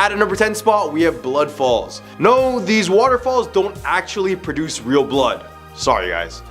At a number 10 spot, we have blood falls. No, these waterfalls don't actually produce real blood. Sorry guys.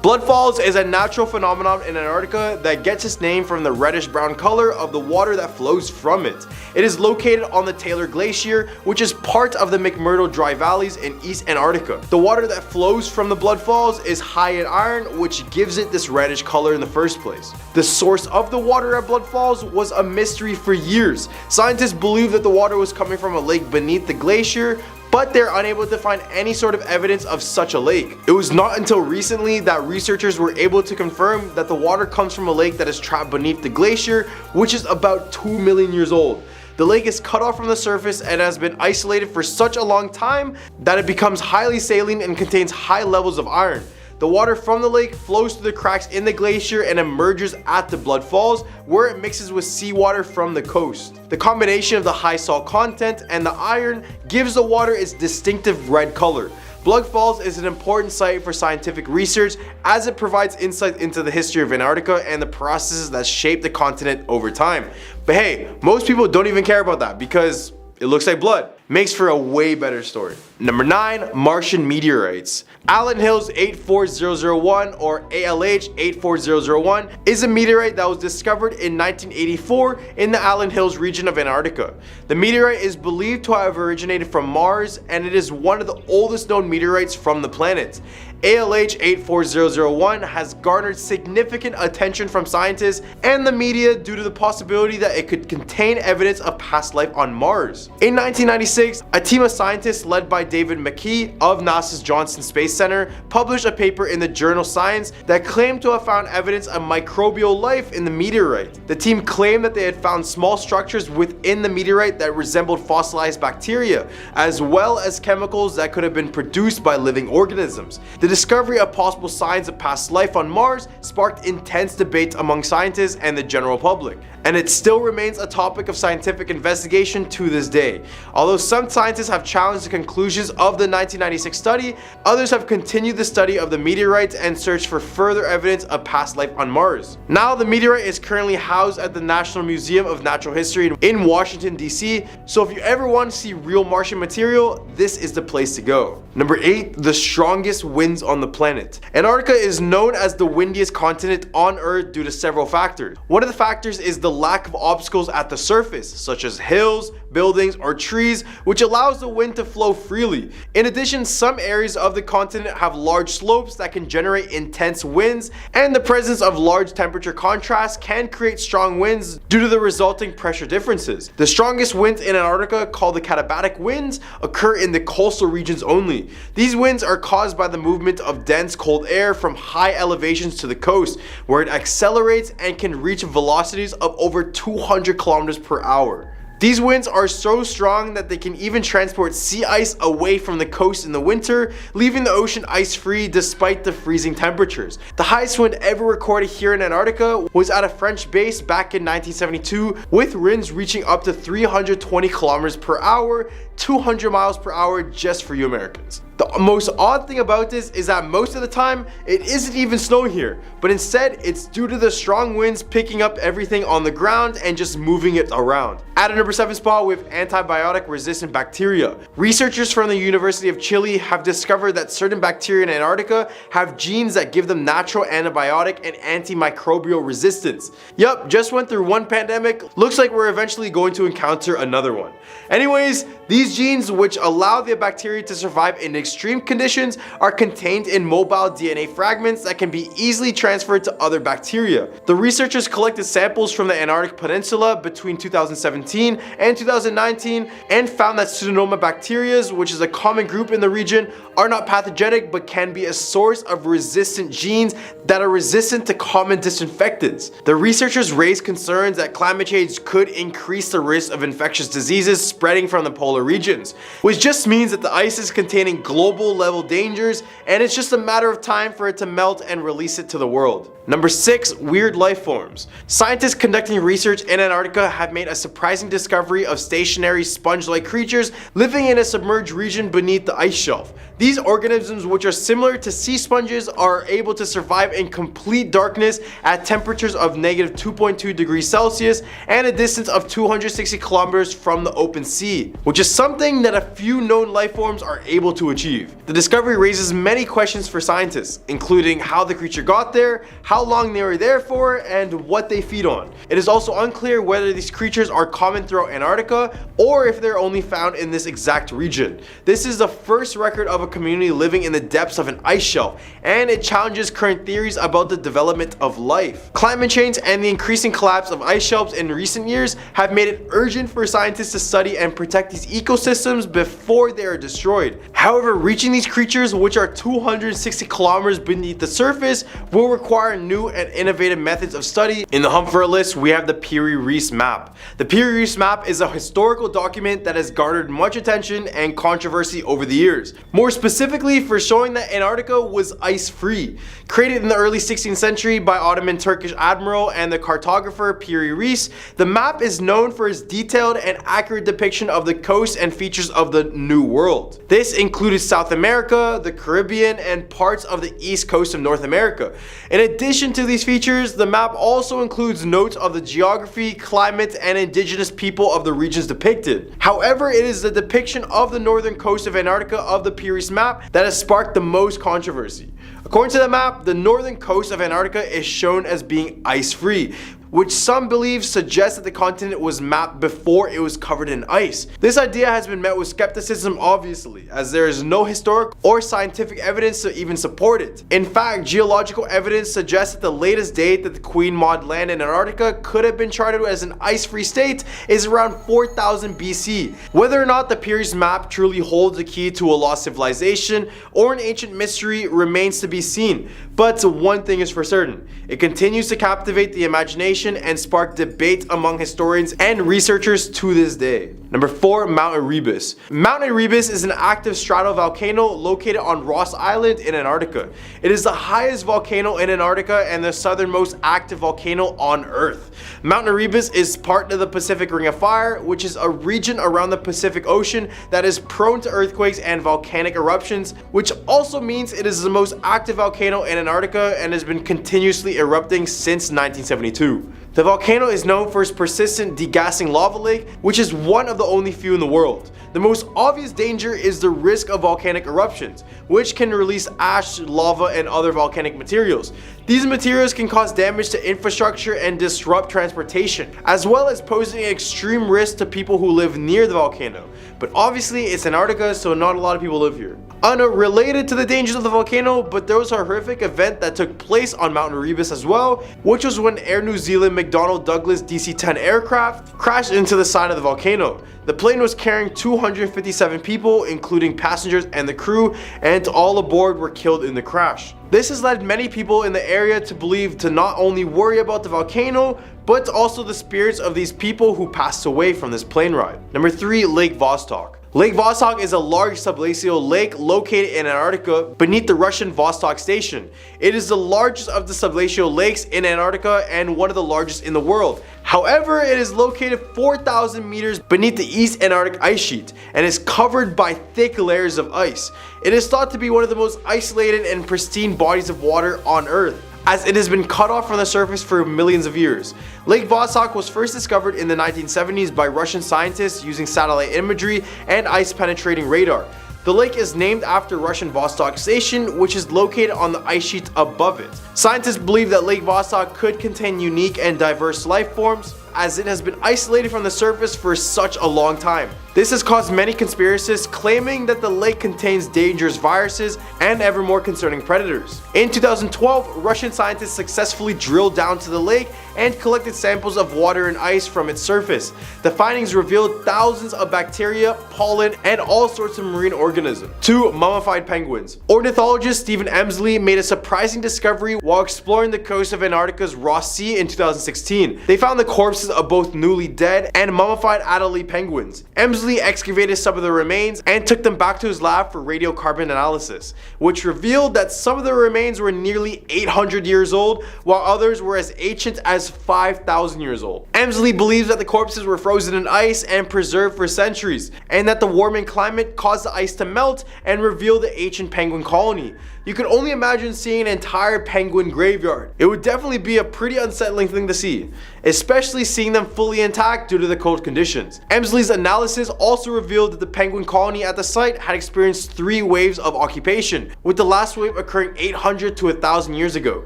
Blood falls is a natural phenomenon in Antarctica that gets its name from the reddish brown color of the water that flows from it. It is located on the Taylor Glacier, which is part of the McMurdo Dry Valleys in East Antarctica. The water that flows from the blood falls is high in iron, which gives it this reddish color in the first place. The source of the water at blood falls was a mystery for years. Scientists believed that the water was coming from a lake beneath the glacier, but they're unable to find any sort of evidence of such a lake. It was not until recently that researchers were able to confirm that the water comes from a lake that is trapped beneath the glacier, which is about 2 million years old. The lake is cut off from the surface and has been isolated for such a long time that it becomes highly saline and contains high levels of iron. The water from the lake flows through the cracks in the glacier and emerges at the blood falls, where it mixes with seawater from the coast. The combination of the high salt content and the iron gives the water its distinctive red color. Blood Falls is an important site for scientific research as it provides insight into the history of Antarctica and the processes that shape the continent over time. But hey, most people don't even care about that because it looks like blood. Makes for a way better story. Number 9, Martian meteorites. Allen Hills 84001 or ALH 84001 is a meteorite that was discovered in 1984 in the Allen Hills region of Antarctica. The meteorite is believed to have originated from Mars, and it is one of the oldest known meteorites from the planet. ALH 84001 has garnered significant attention from scientists and the media due to the possibility that it could contain evidence of past life on Mars. In 1996, a team of scientists led by David McKee of NASA's Johnson Space Center published a paper in the journal Science that claimed to have found evidence of microbial life in the meteorite. The team claimed that they had found small structures within the meteorite that resembled fossilized bacteria, as well as chemicals that could have been produced by living organisms. The discovery of possible signs of past life on Mars sparked intense debate among scientists and the general public, and it still remains a topic of scientific investigation to this day. Although some scientists have challenged the conclusions of the 1996 study, others have continued the study of the meteorites and searched for further evidence of past life on Mars. Now the meteorite is currently housed at the National Museum of Natural History in Washington, D.C., so if you ever want to see real Martian material, this is the place to go. Number 8, the strongest winds on the planet. Antarctica is known as the windiest continent on Earth due to several factors. One of the factors is the lack of obstacles at the surface, such as hills, buildings, or trees, which allows the wind to flow freely. In addition, some areas of the continent have large slopes that can generate intense winds, and the presence of large temperature contrasts can create strong winds due to the resulting pressure differences. The strongest winds in Antarctica, called the katabatic winds, occur in the coastal regions only. These winds are caused by the movement of dense cold air from high elevations to the coast, where it accelerates and can reach velocities of over 200 kilometers per hour. These winds are so strong that they can even transport sea ice away from the coast in the winter, leaving the ocean ice-free despite the freezing temperatures. The highest wind ever recorded here in Antarctica was at a French base back in 1972, with winds reaching up to 320 kilometers per hour, 200 miles per hour just for you Americans. The most odd thing about this is that most of the time it isn't even snowing here, but instead it's due to the strong winds picking up everything on the ground and just moving it around. At a number 7 spot, we have antibiotic resistant bacteria. Researchers from the University of Chile have discovered that certain bacteria in Antarctica have genes that give them natural antibiotic and antimicrobial resistance. Yup, just went through one pandemic, looks like we're eventually going to encounter another one. Anyways, these genes, which allow the bacteria to survive in extreme conditions, are contained in mobile DNA fragments that can be easily transferred to other bacteria. The researchers collected samples from the Antarctic Peninsula between 2017 and 2019 and found that Pseudomonas bacteria, which is a common group in the region, are not pathogenic but can be a source of resistant genes that are resistant to common disinfectants. The researchers raised concerns that climate change could increase the risk of infectious diseases spreading from the polar regions, which just means that the ice is containing global level dangers, and it's just a matter of time for it to melt and release it to the world. Number 6, weird life forms. Scientists conducting research in Antarctica have made a surprising discovery discovery of stationary sponge-like creatures living in a submerged region beneath the ice shelf. These organisms, which are similar to sea sponges, are able to survive in complete darkness at temperatures of negative 2.2 degrees Celsius and a distance of 260 kilometers from the open sea, which is something that a few known life forms are able to achieve. The discovery raises many questions for scientists, including how the creature got there, how long they were there for, and what they feed on. It is also unclear whether these creatures are common throughout Antarctica or if they're only found in this exact region. This is the first record of a community living in the depths of an ice shelf, and it challenges current theories about the development of life. Climate change and the increasing collapse of ice shelves in recent years have made it urgent for scientists to study and protect these ecosystems before they are destroyed. However, reaching these creatures, which are 260 kilometers beneath the surface, will require new and innovative methods of study. In the hunt for a list, we have the Piri-Reis map. The Piri-Reis map is a historical document that has garnered much attention and controversy over the years. More specifically for showing that Antarctica was ice-free. Created in the early 16th century by Ottoman Turkish admiral and the cartographer Piri-Reis, the map is known for its detailed and accurate depiction of the coast and features of the New World. This included South America, the Caribbean, and parts of the east coast of North America. In addition to these features, the map also includes notes of the geography, climate, and indigenous people of the regions depicted. However, it is the depiction of the northern coast of Antarctica of the Piri-Reis map that has sparked the most controversy. According to the map, the northern coast of Antarctica is shown as being ice-free, which some believe suggests that the continent was mapped before it was covered in ice. This idea has been met with skepticism, obviously, as there is no historic or scientific evidence to even support it. In fact, geological evidence suggests that the latest date that the Queen Maud land in Antarctica could have been charted as an ice-free state is around 4000 BC. Whether or not the Piri-Reis map truly holds the key to a lost civilization or an ancient mystery remains to be seen, but one thing is for certain: it continues to captivate the imagination and spark debate among historians and researchers to this day. Number 4, Mount Erebus. Mount Erebus is an active stratovolcano located on Ross Island in Antarctica. It is the highest volcano in Antarctica and the southernmost active volcano on Earth. Mount Erebus is part of the Pacific Ring of Fire, which is a region around the Pacific Ocean that is prone to earthquakes and volcanic eruptions, which also means it is the most active volcano in Antarctica and has been continuously erupting since 1972. The volcano is known for its persistent degassing lava lake, which is one of the only few in the world. The most obvious danger is the risk of volcanic eruptions, which can release ash, lava, and other volcanic materials. These materials can cause damage to infrastructure and disrupt transportation, as well as posing an extreme risk to people who live near the volcano. But obviously it's Antarctica, so not a lot of people live here. Unrelated to the dangers of the volcano, but there was a horrific event that took place on Mount Erebus as well, which was when Air New Zealand McDonnell Douglas DC-10 aircraft crashed into the side of the volcano. The plane was carrying 257 people, including passengers and the crew, and all aboard were killed in the crash. This has led many people in the area to believe to not only worry about the volcano, but also the spirits of these people who passed away from this plane ride. Number 3, Lake Vostok. Lake Vostok is a large subglacial lake located in Antarctica beneath the Russian Vostok Station. It is the largest of the subglacial lakes in Antarctica and one of the largest in the world. However, it is located 4,000 meters beneath the East Antarctic ice sheet and is covered by thick layers of ice. It is thought to be one of the most isolated and pristine bodies of water on Earth, as it has been cut off from the surface for millions of years. Lake Vostok was first discovered in the 1970s by Russian scientists using satellite imagery and ice-penetrating radar. The lake is named after Russian Vostok Station, which is located on the ice sheet above it. Scientists believe that Lake Vostok could contain unique and diverse life forms, as it has been isolated from the surface for such a long time. This has caused many conspiracists claiming that the lake contains dangerous viruses and ever more concerning predators. In 2012, Russian scientists successfully drilled down to the lake and collected samples of water and ice from its surface. The findings revealed thousands of bacteria, pollen, and all sorts of marine organisms. 2. Mummified penguins. Ornithologist Stephen Emsley made a surprising discovery while exploring the coast of Antarctica's Ross Sea in 2016. They found the corpse corpses of both newly dead and mummified Adelie penguins. Emsley excavated some of the remains and took them back to his lab for radiocarbon analysis, which revealed that some of the remains were nearly 800 years old, while others were as ancient as 5,000 years old. Emsley believes that the corpses were frozen in ice and preserved for centuries, and that the warming climate caused the ice to melt and reveal the ancient penguin colony. You could only imagine seeing an entire penguin graveyard. It would definitely be a pretty unsettling thing to see, especially seeing them fully intact due to the cold conditions. Emsley's analysis also revealed that the penguin colony at the site had experienced 3 waves of occupation, with the last wave occurring 800 to 1,000 years ago.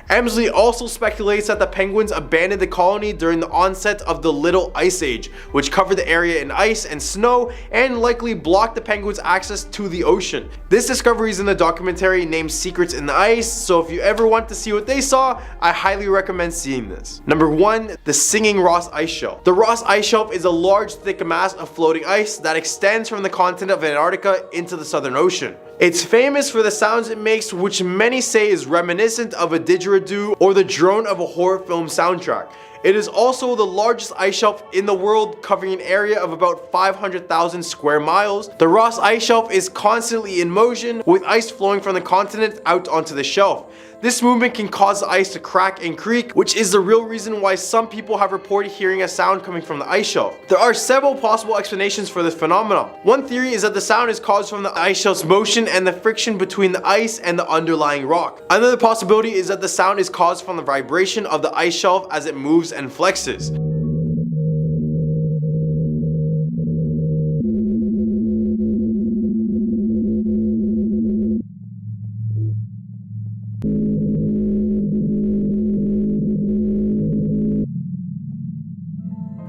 Emsley also speculates that the penguins abandoned the colony during the onset of the Little Ice Age, which covered the area in ice and snow and likely blocked the penguins' access to the ocean. This discovery is in the documentary named Secrets in the Ice, so if you ever want to see what they saw, I highly recommend seeing this. Number 1, the Singing Ross Ice Shelf. The Ross Ice Shelf is a large thick mass of floating ice that extends from the continent of Antarctica into the Southern Ocean. It's famous for the sounds it makes, which many say is reminiscent of a didgeridoo or the drone of a horror film soundtrack. It is also the largest ice shelf in the world, covering an area of about 500,000 square miles. The Ross Ice Shelf is constantly in motion, with ice flowing from the continent out onto the shelf. This movement can cause the ice to crack and creak, which is the real reason why some people have reported hearing a sound coming from the ice shelf. There are several possible explanations for this phenomenon. One theory is that the sound is caused from the ice shelf's motion and the friction between the ice and the underlying rock. Another possibility is that the sound is caused from the vibration of the ice shelf as it moves and flexes.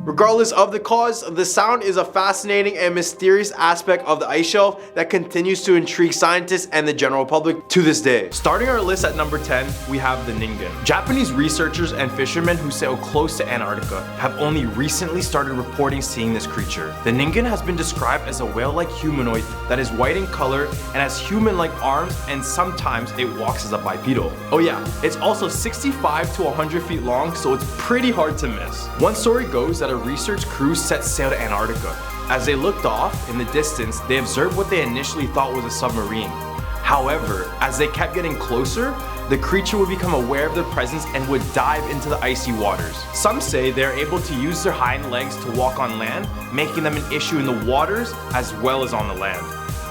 Regardless of the cause, the sound is a fascinating and mysterious aspect of the ice shelf that continues to intrigue scientists and the general public to this day. Starting our list at number 10, we have the ningen. Japanese researchers and fishermen who sail close to Antarctica have only recently started reporting seeing this creature. The ningen has been described as a whale-like humanoid that is white in color and has human-like arms, and sometimes it walks as a bipedal. Oh yeah, it's also 65 to 100 feet long, so it's pretty hard to miss. One story goes that a research crew set sail to Antarctica. As they looked off in the distance, they observed what they initially thought was a submarine. However, as they kept getting closer, the creature would become aware of their presence and would dive into the icy waters. Some say they're able to use their hind legs to walk on land, making them an issue in the waters as well as on the land.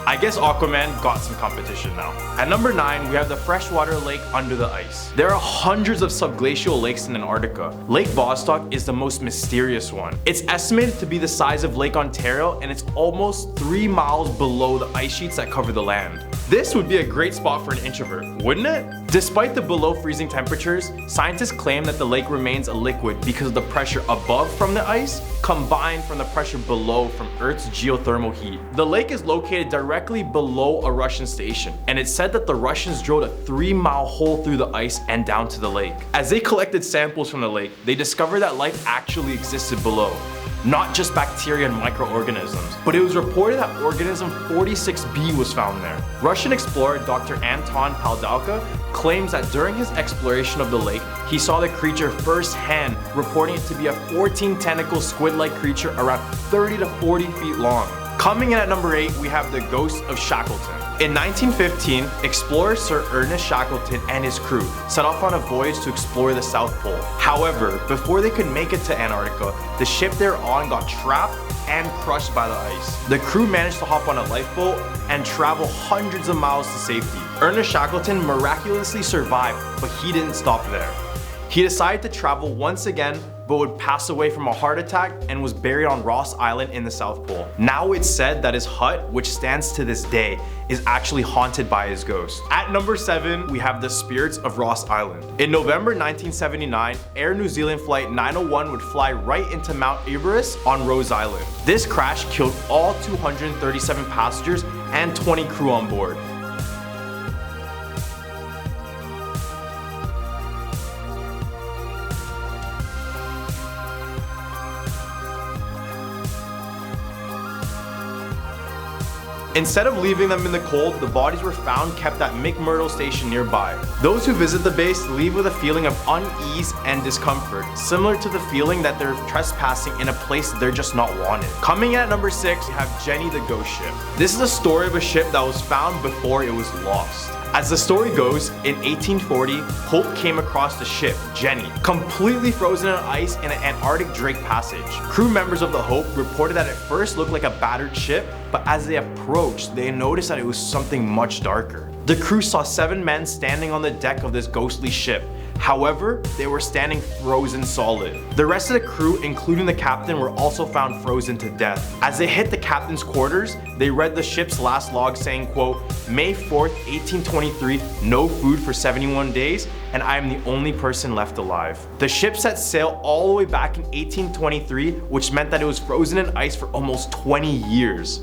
I guess Aquaman got some competition now. At number 9, we have the freshwater lake under the ice. There are hundreds of subglacial lakes in Antarctica. Lake Vostok is the most mysterious one. It's estimated to be the size of Lake Ontario, and it's almost 3 miles below the ice sheets that cover the land. This would be a great spot for an introvert, wouldn't it? Despite the below freezing temperatures, scientists claim that the lake remains a liquid because of the pressure above from the ice combined from the pressure below from Earth's geothermal heat. The lake is located directly below a Russian station, and it's said that the Russians drilled a 3-mile hole through the ice and down to the lake. As they collected samples from the lake, they discovered that life actually existed below. Not just bacteria and microorganisms, but it was reported that organism 46b was found there. Russian explorer Dr. Anton Paldalka claims that during his exploration of the lake, he saw the creature firsthand, reporting it to be a 14-tentacle squid-like creature around 30 to 40 feet long. Coming in at number 8, we have the ghost of Shackleton. In 1915, explorer Sir Ernest Shackleton and his crew set off on a voyage to explore the South Pole. However, before they could make it to Antarctica, the ship they were on got trapped and crushed by the ice. The crew managed to hop on a lifeboat and travel hundreds of miles to safety. Ernest Shackleton miraculously survived, but he didn't stop there. He decided to travel once again, but would pass away from a heart attack and was buried on Ross Island in the South Pole. Now it's said that his hut, which stands to this day, is actually haunted by his ghost. At number 7, we have the spirits of Ross Island. In November 1979, Air New Zealand Flight 901 would fly right into Mount Erebus on Rose Island. This crash killed all 237 passengers and 20 crew on board. Instead of leaving them in the cold, the bodies were found kept at McMurdo Station nearby. Those who visit the base leave with a feeling of unease and discomfort, similar to the feeling that they're trespassing in a place they're just not wanted. Coming at number 6, we have Jenny the Ghost Ship. This is a story of a ship that was found before it was lost. As the story goes, in 1840, Hope came across the ship, Jenny, completely frozen in ice in an Antarctic Drake Passage. Crew members of the Hope reported that it first looked like a battered ship, but as they approached, they noticed that it was something much darker. The crew saw 7 men standing on the deck of this ghostly ship. However, they were standing frozen solid. The rest of the crew, including the captain, were also found frozen to death. As they hit the captain's quarters, they read the ship's last log saying, quote, May 4th, 1823, no food for 71 days, and I am the only person left alive. The ship set sail all the way back in 1823, which meant that it was frozen in ice for almost 20 years.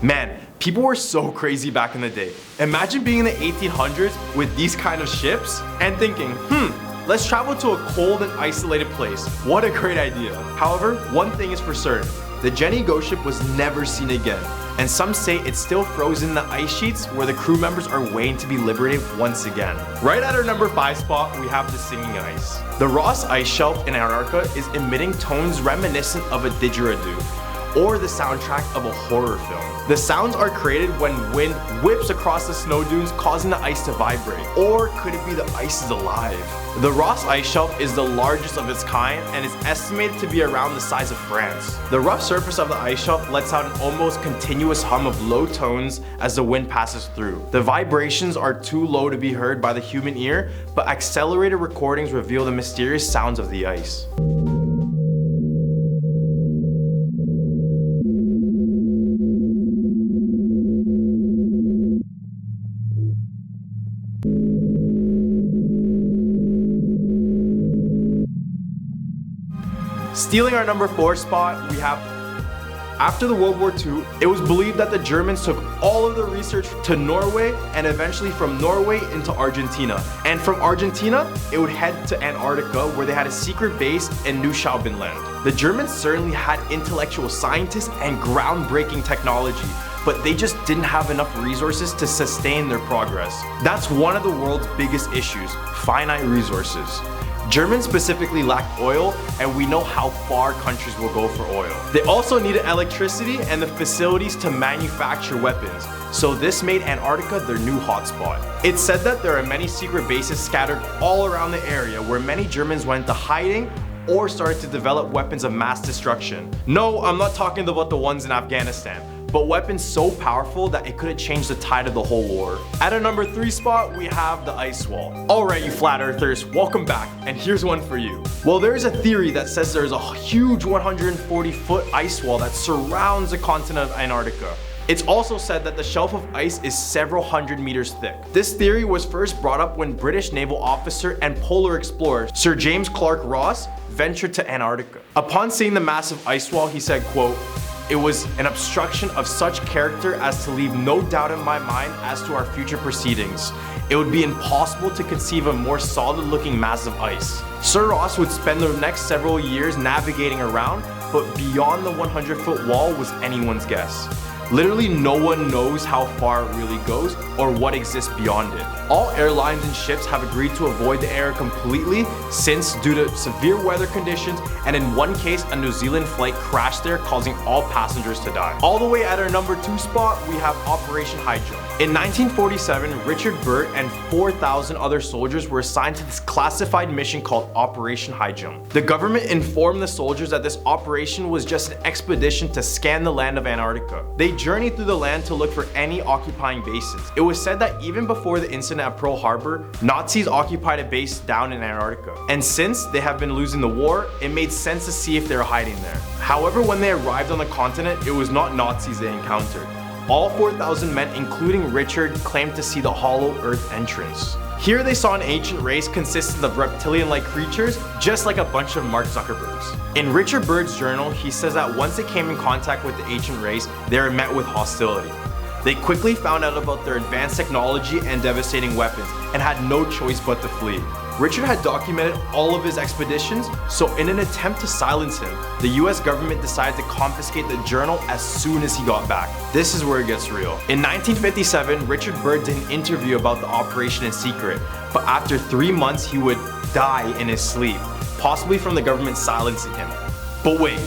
Man, people were so crazy back in the day. Imagine being in the 1800s with these kind of ships and thinking, let's travel to a cold and isolated place. What a great idea. However, one thing is for certain, the Jenny Ghost Ship was never seen again. And some say it's still frozen in the ice sheets where the crew members are waiting to be liberated once again. Right at our number 5 spot, we have the singing ice. The Ross Ice Shelf in Antarctica is emitting tones reminiscent of a didgeridoo, or the soundtrack of a horror film. The sounds are created when wind whips across the snow dunes, causing the ice to vibrate. Or could it be the ice is alive? The Ross Ice Shelf is the largest of its kind and is estimated to be around the size of France. The rough surface of the ice shelf lets out an almost continuous hum of low tones as the wind passes through. The vibrations are too low to be heard by the human ear, but accelerated recordings reveal the mysterious sounds of the ice. Stealing our number 4 spot, we have, after the World War II, it was believed that the Germans took all of the research to Norway and eventually from Norway into Argentina. And from Argentina, it would head to Antarctica where they had a secret base in New Schaubenland. The Germans certainly had intellectual scientists and groundbreaking technology, but they just didn't have enough resources to sustain their progress. That's one of the world's biggest issues, finite resources. Germans specifically lacked oil, and we know how far countries will go for oil. They also needed electricity and the facilities to manufacture weapons, so this made Antarctica their new hotspot. It's said that there are many secret bases scattered all around the area where many Germans went into hiding or started to develop weapons of mass destruction. No, I'm not talking about the ones in Afghanistan, but weapons so powerful that it could have changed the tide of the whole war. At our number 3 spot, we have the ice wall. Alright, you flat earthers, welcome back, and here's one for you. Well, there's a theory that says there's a huge 140-foot ice wall that surrounds the continent of Antarctica. It's also said that the shelf of ice is several hundred meters thick. This theory was first brought up when British naval officer and polar explorer Sir James Clark Ross ventured to Antarctica. Upon seeing the massive ice wall, he said, quote, "It was an obstruction of such character as to leave no doubt in my mind as to our future proceedings. It would be impossible to conceive a more solid-looking mass of ice." Sir Ross would spend the next several years navigating around, but beyond the 100-foot wall was anyone's guess. Literally no one knows how far it really goes or what exists beyond it. All airlines and ships have agreed to avoid the area completely since, due to severe weather conditions, and in one case a New Zealand flight crashed there, causing all passengers to die. All the way at our number 2 spot, we have Operation High Jump. In 1947, Richard Burt and 4,000 other soldiers were assigned to this classified mission called Operation High Jump. The government informed the soldiers that this operation was just an expedition to scan the land of Antarctica. They journeyed through the land to look for any occupying bases. It was said that even before the incident at Pearl Harbor, Nazis occupied a base down in Antarctica. And since they have been losing the war, it made sense to see if they were hiding there. However, when they arrived on the continent, it was not Nazis they encountered. All 4,000 men, including Richard, claimed to see the hollow earth entrance. Here they saw an ancient race consisting of reptilian-like creatures, just like a bunch of Mark Zuckerbergs. In Richard Byrd's journal, he says that once they came in contact with the ancient race, they were met with hostility. They quickly found out about their advanced technology and devastating weapons, and had no choice but to flee. Richard had documented all of his expeditions, so in an attempt to silence him, the US government decided to confiscate the journal as soon as he got back. This is where it gets real. In 1957, Richard Byrd did an interview about the operation in secret, but after 3 months he would die in his sleep, possibly from the government silencing him. But wait,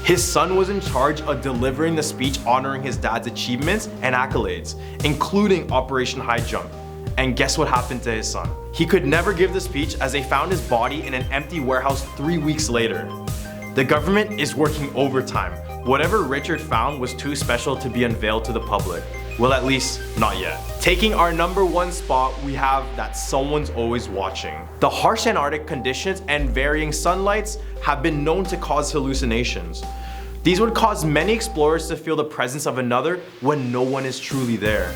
his son was in charge of delivering the speech honoring his dad's achievements and accolades, including Operation High Jump. And guess what happened to his son? He could never give the speech as they found his body in an empty warehouse 3 weeks later. The government is working overtime. Whatever Richard found was too special to be unveiled to the public. Well, at least not yet. Taking our #1 spot, we have that someone's always watching. The harsh Antarctic conditions and varying sunlights have been known to cause hallucinations. These would cause many explorers to feel the presence of another when no one is truly there.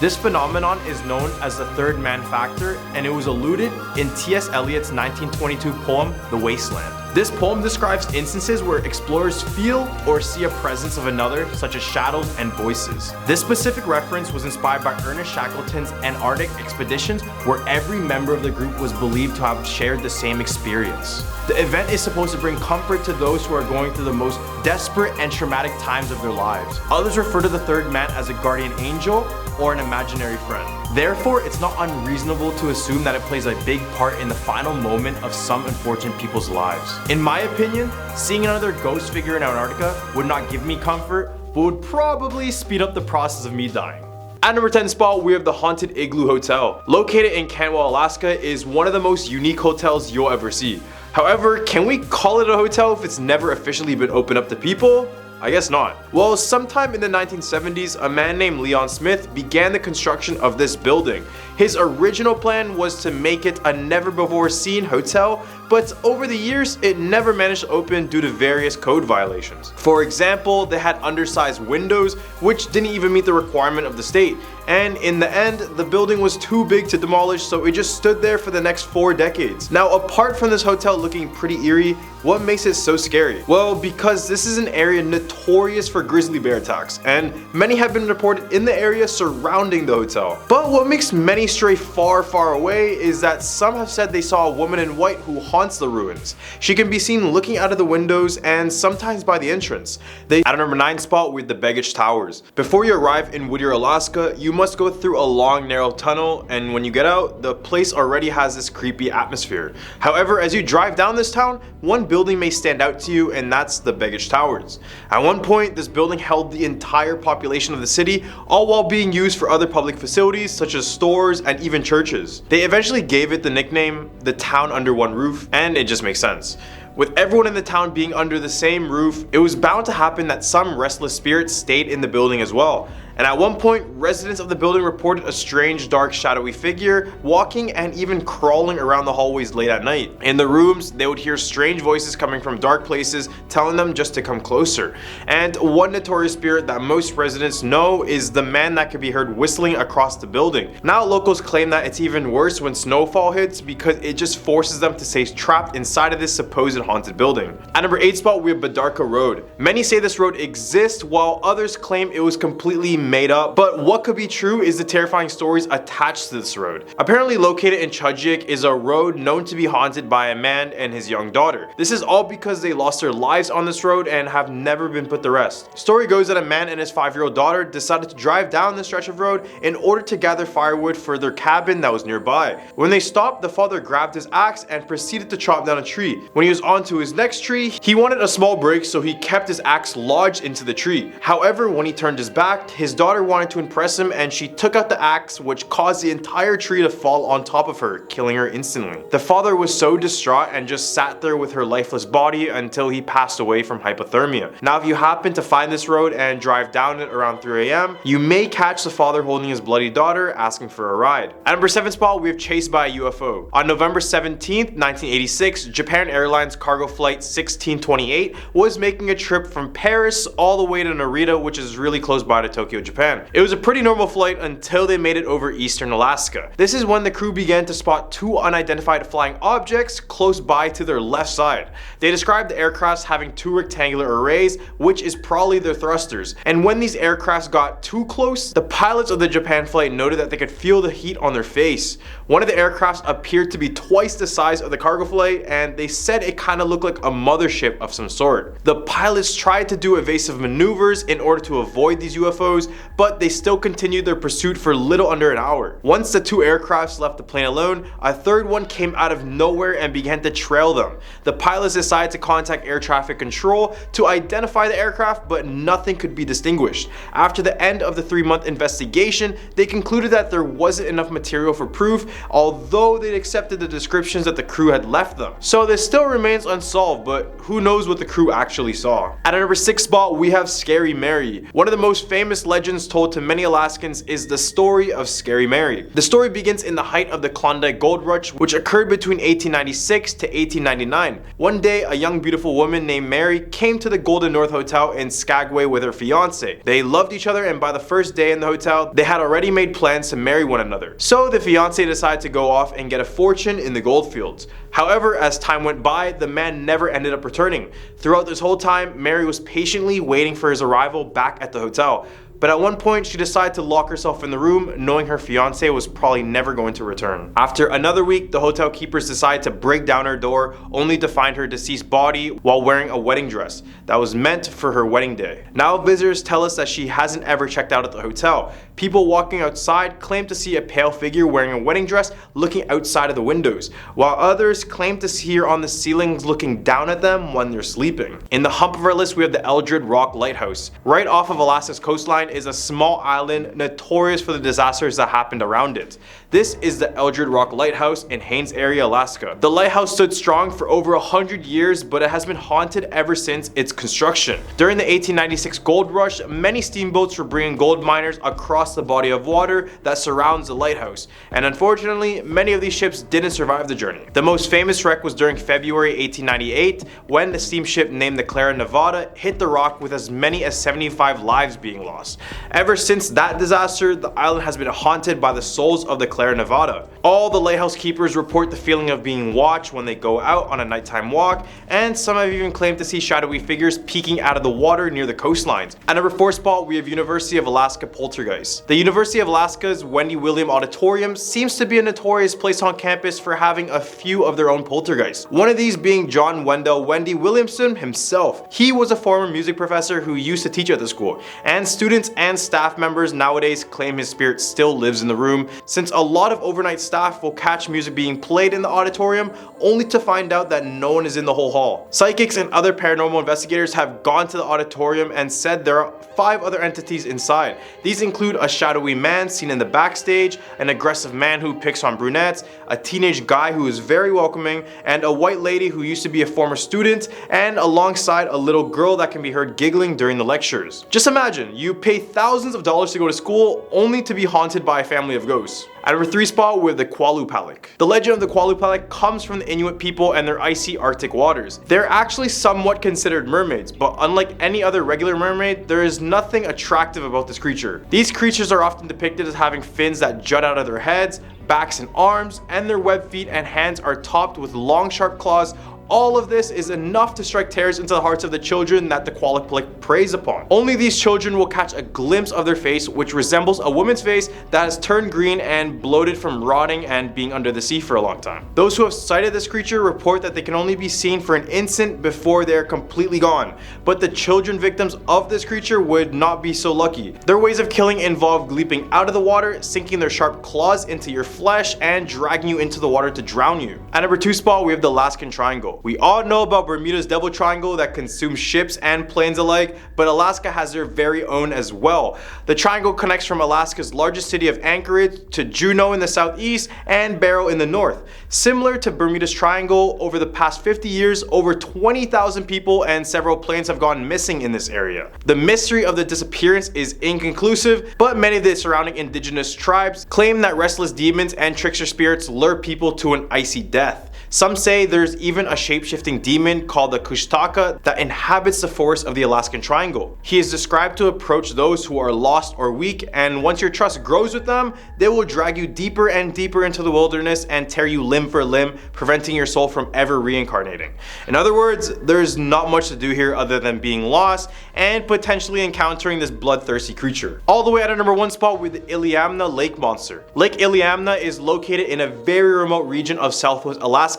This phenomenon is known as the third man factor, and it was alluded in T.S. Eliot's 1922 poem, The Wasteland. This poem describes instances where explorers feel or see a presence of another, such as shadows and voices. This specific reference was inspired by Ernest Shackleton's Antarctic expeditions, where every member of the group was believed to have shared the same experience. The event is supposed to bring comfort to those who are going through the most desperate and traumatic times of their lives. Others refer to the third man as a guardian angel or an imaginary friend. Therefore, it's not unreasonable to assume that it plays a big part in the final moment of some unfortunate people's lives. In my opinion, seeing another ghost figure in Antarctica would not give me comfort, but would probably speed up the process of me dying. At #10 spot, we have the Haunted Igloo Hotel. Located in Cantwell, Alaska, is one of the most unique hotels you'll ever see. However, can we call it a hotel if it's never officially been opened up to people? I guess not. Well, sometime in the 1970s, a man named Leon Smith began the construction of this building. His original plan was to make it a never-before-seen hotel, but over the years, it never managed to open due to various code violations. For example, they had undersized windows, which didn't even meet the requirement of the state. And in the end, the building was too big to demolish, so it just stood there for the next 4 decades. Now, apart from this hotel looking pretty eerie, what makes it so scary? Well, because this is an area notorious for grizzly bear attacks, and many have been reported in the area surrounding the hotel. But what makes many stray far, far away is that some have said they saw a woman in white who haunts the ruins. She can be seen looking out of the windows and sometimes by the entrance. At our #9 spot, with the Baggage Towers. Before you arrive in Whittier, Alaska, you must go through a long, narrow tunnel, and when you get out, the place already has this creepy atmosphere. However, as you drive down this town, one building may stand out to you, and that's the Baggage Towers. At one point, this building held the entire population of the city, all while being used for other public facilities such as stores and even churches. They eventually gave it the nickname, the town under one roof, and it just makes sense. With everyone in the town being under the same roof, it was bound to happen that some restless spirits stayed in the building as well. And at one point, residents of the building reported a strange, dark, shadowy figure walking and even crawling around the hallways late at night. In the rooms, they would hear strange voices coming from dark places telling them just to come closer. And one notorious spirit that most residents know is the man that could be heard whistling across the building. Now locals claim that it's even worse when snowfall hits because it just forces them to stay trapped inside of this supposed haunted building. At #8 spot, we have Badarka Road. Many say this road exists, while others claim it was completely made up, but what could be true is the terrifying stories attached to this road. Apparently located in Chudjik is a road known to be haunted by a man and his young daughter. This is all because they lost their lives on this road and have never been put to rest. Story goes that a man and his 5-year-old daughter decided to drive down this stretch of road in order to gather firewood for their cabin that was nearby. When they stopped, the father grabbed his axe and proceeded to chop down a tree. When he was onto his next tree, he wanted a small break, so he kept his axe lodged into the tree. However, when he turned his back, his daughter wanted to impress him and she took out the axe, which caused the entire tree to fall on top of her, killing her instantly. The father was so distraught and just sat there with her lifeless body until he passed away from hypothermia. Now if you happen to find this road and drive down it around 3 AM, you may catch the father holding his bloody daughter asking for a ride. At #7 spot, we have Chased by a UFO. On November 17th, 1986, Japan Airlines cargo flight 1628 was making a trip from Paris all the way to Narita, which is really close by to Tokyo, Tokyo, Japan. It was a pretty normal flight until they made it over eastern Alaska. This is when the crew began to spot two unidentified flying objects close by to their left side. They described the aircrafts having two rectangular arrays, which is probably their thrusters. And when these aircrafts got too close, the pilots of the Japan flight noted that they could feel the heat on their face. One of the aircrafts appeared to be twice the size of the cargo flight, and they said it kind of looked like a mothership of some sort. The pilots tried to do evasive maneuvers in order to avoid these UFOs, but they still continued their pursuit for little under an hour. Once the two aircrafts left the plane alone, a third one came out of nowhere and began to trail them. The pilots decided to contact air traffic control to identify the aircraft, but nothing could be distinguished. After the end of the 3-month investigation, they concluded that there wasn't enough material for proof, although they'd accepted the descriptions that the crew had left them. So this still remains unsolved, but who knows what the crew actually saw. At our number 6 spot, we have Scary Mary. One of the most famous legends told to many Alaskans is the story of Scary Mary. The story begins in the height of the Klondike Gold Rush, which occurred between 1896 to 1899. One day, a young beautiful woman named Mary came to the Golden North Hotel in Skagway with her fiance. They loved each other, and by the first day in the hotel, they had already made plans to marry one another. So the fiance decided to go off and get a fortune in the gold fields. However, as time went by, the man never ended up returning. Throughout this whole time, Mary was patiently waiting for his arrival back at the hotel. But at one point, she decided to lock herself in the room, knowing her fiance was probably never going to return. After another week, the hotel keepers decided to break down her door, only to find her deceased body while wearing a wedding dress that was meant for her wedding day. Now visitors tell us that she hasn't ever checked out at the hotel. People walking outside claim to see a pale figure wearing a wedding dress looking outside of the windows, while others claim to see her on the ceilings looking down at them when they're sleeping. In the hump of our list, we have the Eldred Rock Lighthouse. Right off of Alaska's coastline is a small island notorious for the disasters that happened around it. This is the Eldred Rock Lighthouse in Haines Area, Alaska. The lighthouse stood strong for over 100 years, but it has been haunted ever since its construction. During the 1896 gold rush, many steamboats were bringing gold miners across the body of water that surrounds the lighthouse, and unfortunately, many of these ships didn't survive the journey. The most famous wreck was during February 1898, when the steamship named the Clara Nevada hit the rock with as many as 75 lives being lost. Ever since that disaster, the island has been haunted by the souls of the Clara Nevada. All the lighthouse keepers report the feeling of being watched when they go out on a nighttime walk, and some have even claimed to see shadowy figures peeking out of the water near the coastlines. At number 4 spot, we have University of Alaska poltergeist. The University of Alaska's Wendy William Auditorium seems to be a notorious place on campus for having a few of their own poltergeists. One of these being John Wendell Wendy Williamson himself. He was a former music professor who used to teach at the school, and students and staff members nowadays claim his spirit still lives in the room, since a lot of overnight staff will catch music being played in the auditorium only to find out that no one is in the whole hall. Psychics and other paranormal investigators have gone to the auditorium and said there are 5 other entities inside. These include a shadowy man seen in the backstage, an aggressive man who picks on brunettes, a teenage guy who is very welcoming, and a white lady who used to be a former student, and alongside a little girl that can be heard giggling during the lectures. Just imagine, you pay thousands of dollars to go to school only to be haunted by a family of ghosts. At number 3 spot, we have the Qualupalik. The legend of the Qualupalik comes from the Inuit people and their icy Arctic waters. They're actually somewhat considered mermaids, but unlike any other regular mermaid, there is nothing attractive about this creature. These creatures are often depicted as having fins that jut out of their heads, backs and arms, and their webbed feet and hands are topped with long sharp claws. All of this is enough to strike tears into the hearts of the children that the Qualupalik preys upon. Only these children will catch a glimpse of their face, which resembles a woman's face that has turned green and bloated from rotting and being under the sea for a long time. Those who have sighted this creature report that they can only be seen for an instant before they are completely gone, but the children victims of this creature would not be so lucky. Their ways of killing involve leaping out of the water, sinking their sharp claws into your flesh, and dragging you into the water to drown you. At number 2 spot, we have the Alaskan Triangle. We all know about Bermuda's Devil Triangle that consumes ships and planes alike, but Alaska has their very own as well. The triangle connects from Alaska's largest city of Anchorage to Juneau in the southeast and Barrow in the north. Similar to Bermuda's Triangle, over the past 50 years, over 20,000 people and several planes have gone missing in this area. The mystery of the disappearance is inconclusive, but many of the surrounding indigenous tribes claim that restless demons and trickster spirits lure people to an icy death. Some say there's even a shape-shifting demon called the Kushtaka that inhabits the forest of the Alaskan Triangle. He is described to approach those who are lost or weak, and once your trust grows with them, they will drag you deeper and deeper into the wilderness and tear you limb for limb, preventing your soul from ever reincarnating. In other words, there's not much to do here other than being lost and potentially encountering this bloodthirsty creature. All the way at our number 1 spot with the Iliamna Lake Monster. Lake Iliamna is located in a very remote region of southwest Alaska,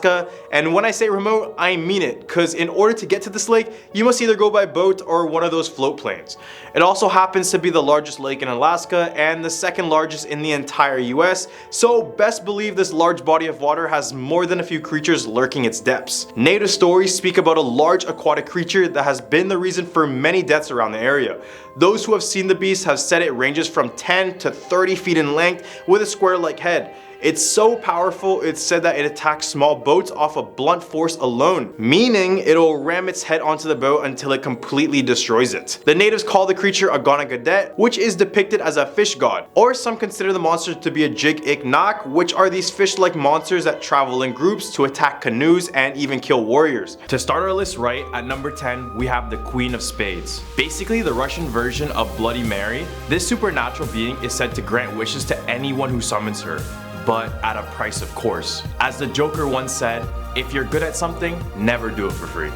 and when I say remote, I mean it, because in order to get to this lake, you must either go by boat or one of those float planes. It also happens to be the largest lake in Alaska and the second largest in the entire US, so best believe this large body of water has more than a few creatures lurking its depths. Native stories speak about a large aquatic creature that has been the reason for many deaths around the area. Those who have seen the beast have said it ranges from 10 to 30 feet in length with a square-like head. It's so powerful, it's said that it attacks small boats off of blunt force alone, meaning it'll ram its head onto the boat until it completely destroys it. The natives call the creature a Gonagadet, which is depicted as a fish god, or some consider the monster to be a Jig-ik-nak, which are these fish-like monsters that travel in groups to attack canoes and even kill warriors. To start our list right, at number 10, we have the Queen of Spades. Basically the Russian version of Bloody Mary, this supernatural being is said to grant wishes to anyone who summons her, but at a price, of course. As the Joker once said, if you're good at something, never do it for free.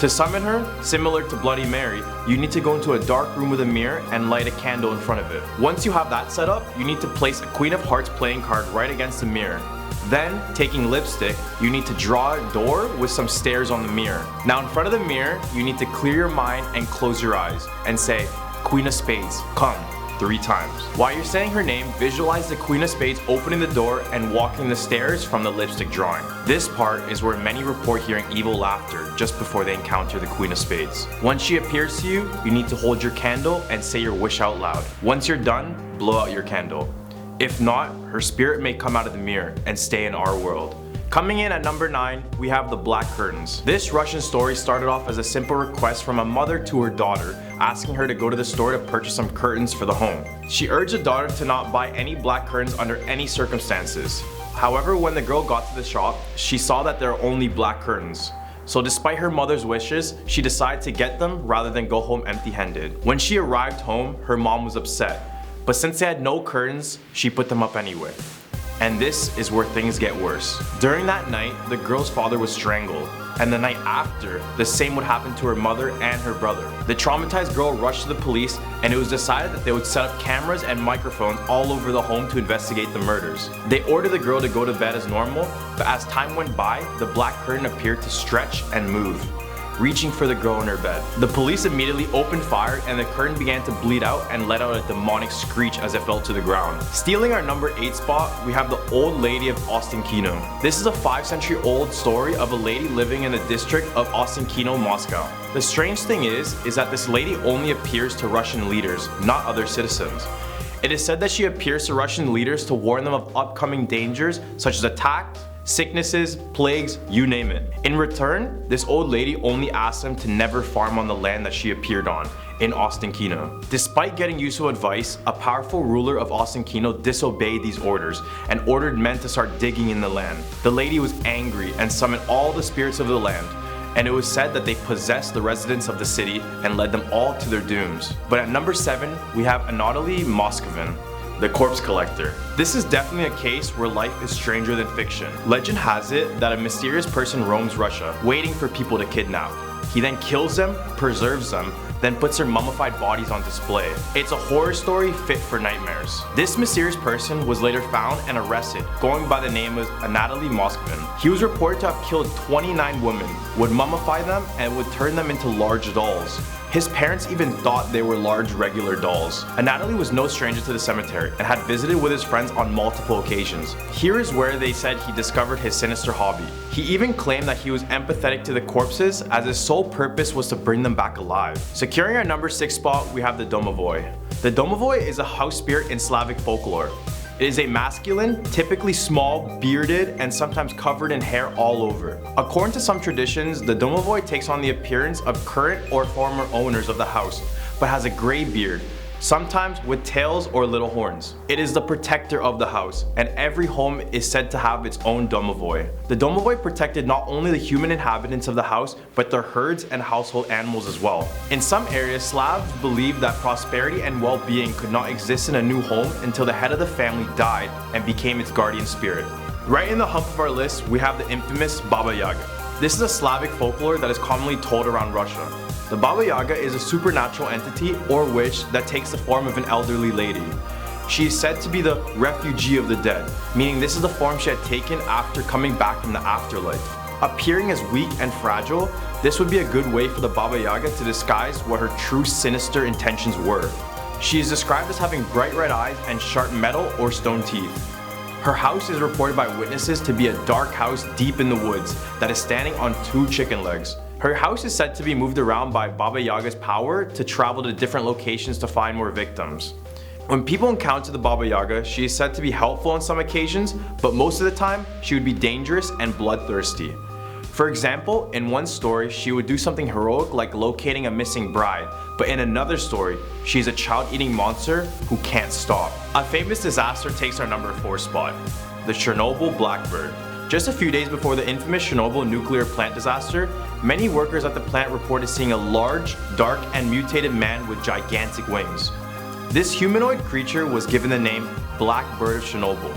To summon her, similar to Bloody Mary, you need to go into a dark room with a mirror and light a candle in front of it. Once you have that set up, you need to place a Queen of Hearts playing card right against the mirror. Then, taking lipstick, you need to draw a door with some stairs on the mirror. Now in front of the mirror, you need to clear your mind and close your eyes and say, Queen of Spades, come. 3 times. While you're saying her name, visualize the Queen of Spades opening the door and walking the stairs from the lipstick drawing. This part is where many report hearing evil laughter just before they encounter the Queen of Spades. Once she appears to you, you need to hold your candle and say your wish out loud. Once you're done, blow out your candle. If not, her spirit may come out of the mirror and stay in our world. Coming in at number 9, we have the Black Curtains. This Russian story started off as a simple request from a mother to her daughter, asking her to go to the store to purchase some curtains for the home. She urged the daughter to not buy any black curtains under any circumstances. However, when the girl got to the shop, she saw that there are only black curtains. So despite her mother's wishes, she decided to get them rather than go home empty-handed. When she arrived home, her mom was upset. But since they had no curtains, she put them up anyway. And this is where things get worse. During that night, the girl's father was strangled, and the night after, the same would happen to her mother and her brother. The traumatized girl rushed to the police, and it was decided that they would set up cameras and microphones all over the home to investigate the murders. They ordered the girl to go to bed as normal, but as time went by, the black curtain appeared to stretch and move, reaching for the girl in her bed. The police immediately opened fire and the curtain began to bleed out and let out a demonic screech as it fell to the ground. Stealing our number 8 spot, we have the Old Lady of Ostankino. This is a 5-century-old story of a lady living in the district of Ostankino, Moscow. The strange thing is that this lady only appears to Russian leaders, not other citizens. It is said that she appears to Russian leaders to warn them of upcoming dangers such as attacks, sicknesses, plagues, you name it. In return, this old lady only asked them to never farm on the land that she appeared on, in Ostankino. Despite getting useful advice, a powerful ruler of Ostankino disobeyed these orders and ordered men to start digging in the land. The lady was angry and summoned all the spirits of the land, and it was said that they possessed the residents of the city and led them all to their dooms. But at number 7, we have Anatoly Moskvin, the Corpse Collector. This is definitely a case where life is stranger than fiction. Legend has it that a mysterious person roams Russia, waiting for people to kidnap. He then kills them, preserves them, then puts their mummified bodies on display. It's a horror story fit for nightmares. This mysterious person was later found and arrested, going by the name of Anatoly Moskvin. He was reported to have killed 29 women, would mummify them, and would turn them into large dolls. His parents even thought they were large regular dolls. Anatoly was no stranger to the cemetery and had visited with his friends on multiple occasions. Here is where they said he discovered his sinister hobby. He even claimed that he was empathetic to the corpses as his sole purpose was to bring them back alive. Securing our number 6 spot, we have the Domovoi. The Domovoi is a house spirit in Slavic folklore. It is a masculine, typically small, bearded, and sometimes covered in hair all over. According to some traditions, the Domovoi takes on the appearance of current or former owners of the house, but has a gray beard, sometimes with tails or little horns. It is the protector of the house, and every home is said to have its own domovoi. The domovoi protected not only the human inhabitants of the house, but their herds and household animals as well. In some areas, Slavs believed that prosperity and well-being could not exist in a new home until the head of the family died and became its guardian spirit. Right in the hump of our list, we have the infamous Baba Yaga. This is a Slavic folklore that is commonly told around Russia. The Baba Yaga is a supernatural entity or witch that takes the form of an elderly lady. She is said to be the refugee of the dead, meaning this is the form she had taken after coming back from the afterlife. Appearing as weak and fragile, this would be a good way for the Baba Yaga to disguise what her true sinister intentions were. She is described as having bright red eyes and sharp metal or stone teeth. Her house is reported by witnesses to be a dark house deep in the woods that is standing on 2 chicken legs. Her house is said to be moved around by Baba Yaga's power to travel to different locations to find more victims. When people encounter the Baba Yaga, she is said to be helpful on some occasions, but most of the time, she would be dangerous and bloodthirsty. For example, in one story, she would do something heroic like locating a missing bride, but in another story, she is a child-eating monster who can't stop. A famous disaster takes our number 4 spot, the Chernobyl Blackbird. Just a few days before the infamous Chernobyl nuclear plant disaster, many workers at the plant reported seeing a large, dark, and mutated man with gigantic wings. This humanoid creature was given the name Black Bird of Chernobyl,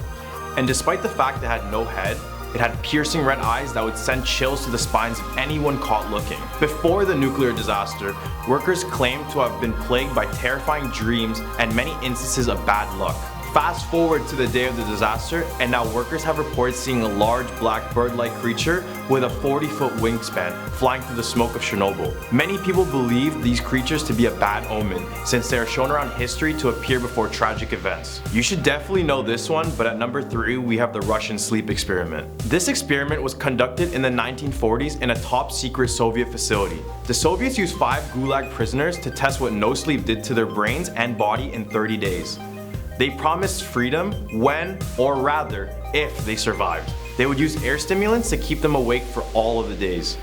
and despite the fact it had no head, it had piercing red eyes that would send chills to the spines of anyone caught looking. Before the nuclear disaster, workers claimed to have been plagued by terrifying dreams and many instances of bad luck. Fast forward to the day of the disaster, and now workers have reported seeing a large black bird-like creature with a 40-foot wingspan flying through the smoke of Chernobyl. Many people believe these creatures to be a bad omen, since they are shown around history to appear before tragic events. You should definitely know this one, but at number 3 we have the Russian sleep experiment. This experiment was conducted in the 1940s in a top-secret Soviet facility. The Soviets used 5 Gulag prisoners to test what no sleep did to their brains and body in 30 days. They promised freedom when, or rather, if they survived. They would use air stimulants to keep them awake for all of the days.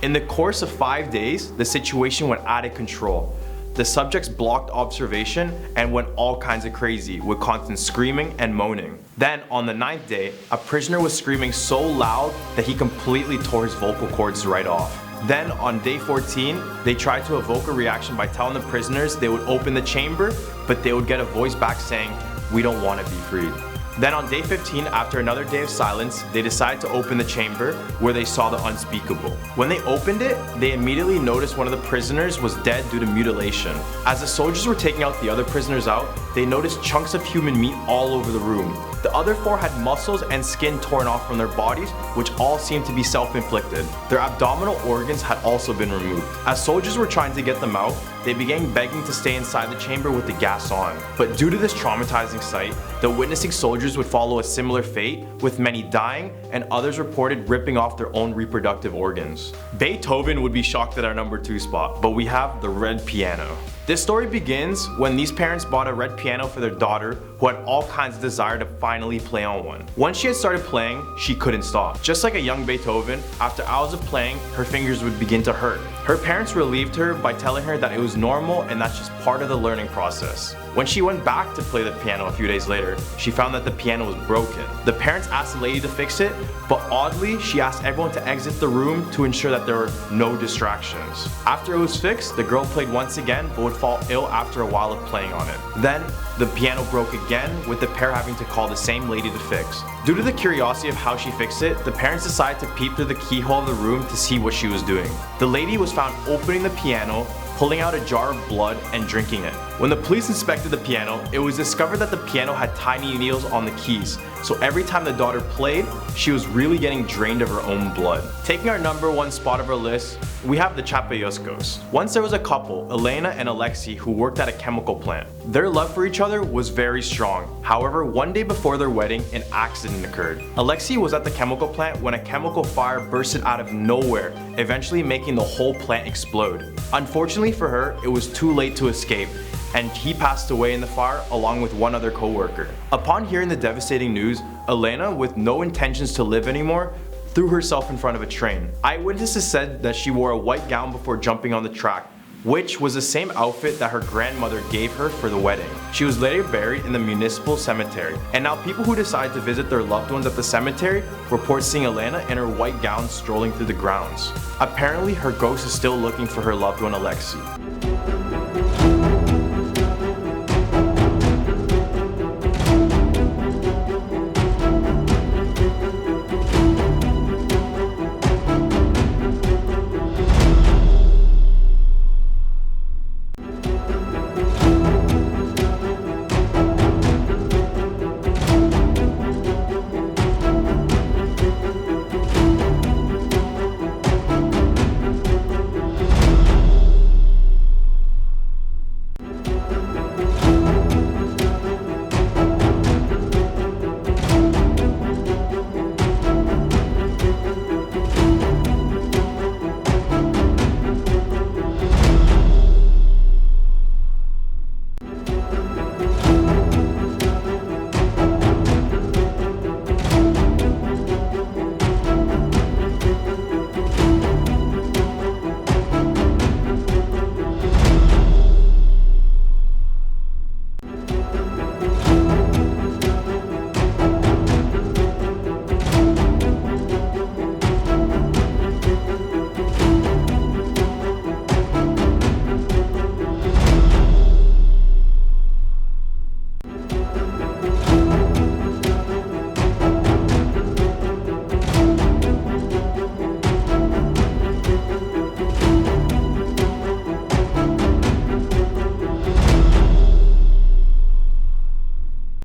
In the course of 5 days, the situation went out of control. The subjects blocked observation and went all kinds of crazy with constant screaming and moaning. Then, on the 9th day, a prisoner was screaming so loud that he completely tore his vocal cords right off. Then, on day 14, they tried to evoke a reaction by telling the prisoners they would open the chamber, but they would get a voice back saying, "We don't want to be freed." Then on day 15, after another day of silence, they decided to open the chamber, where they saw the unspeakable. When they opened it, they immediately noticed one of the prisoners was dead due to mutilation. As the soldiers were taking out the other prisoners out, they noticed chunks of human meat all over the room. The other 4 had muscles and skin torn off from their bodies, which all seemed to be self-inflicted. Their abdominal organs had also been removed. As soldiers were trying to get them out, they began begging to stay inside the chamber with the gas on. But due to this traumatizing sight, the witnessing soldiers would follow a similar fate, with many dying and others reported ripping off their own reproductive organs. Beethoven would be shocked at our number 2 spot, but we have the red piano. This story begins when these parents bought a red piano for their daughter, who had all kinds of desire to finally play on one. Once she had started playing, she couldn't stop. Just like a young Beethoven, after hours of playing, her fingers would begin to hurt. Her parents relieved her by telling her that it was normal and that's just part of the learning process. When she went back to play the piano a few days later, she found that the piano was broken. The parents asked the lady to fix it, but oddly, she asked everyone to exit the room to ensure that there were no distractions. After it was fixed, the girl played once again, but would fall ill after a while of playing on it. Then, the piano broke again, with the pair having to call the same lady to fix. Due to the curiosity of how she fixed it, the parents decided to peep through the keyhole of the room to see what she was doing. The lady was found opening the piano, pulling out a jar of blood and drinking it. When the police inspected the piano, it was discovered that the piano had tiny needles on the keys, so every time the daughter played, she was really getting drained of her own blood. Taking our number 1 spot of our list, we have the Chapayoskos. Once there was a couple, Elena and Alexei, who worked at a chemical plant. Their love for each other was very strong. However, one day before their wedding, an accident occurred. Alexei was at the chemical plant when a chemical fire bursted out of nowhere, eventually making the whole plant explode. Unfortunately for her, it was too late to escape, and he passed away in the fire along with one other co-worker. Upon hearing the devastating news, Elena, with no intentions to live anymore, threw herself in front of a train. Eyewitnesses said that she wore a white gown before jumping on the track, which was the same outfit that her grandmother gave her for the wedding. She was later buried in the municipal cemetery, and now people who decide to visit their loved ones at the cemetery report seeing Elena in her white gown strolling through the grounds. Apparently, her ghost is still looking for her loved one Alexei.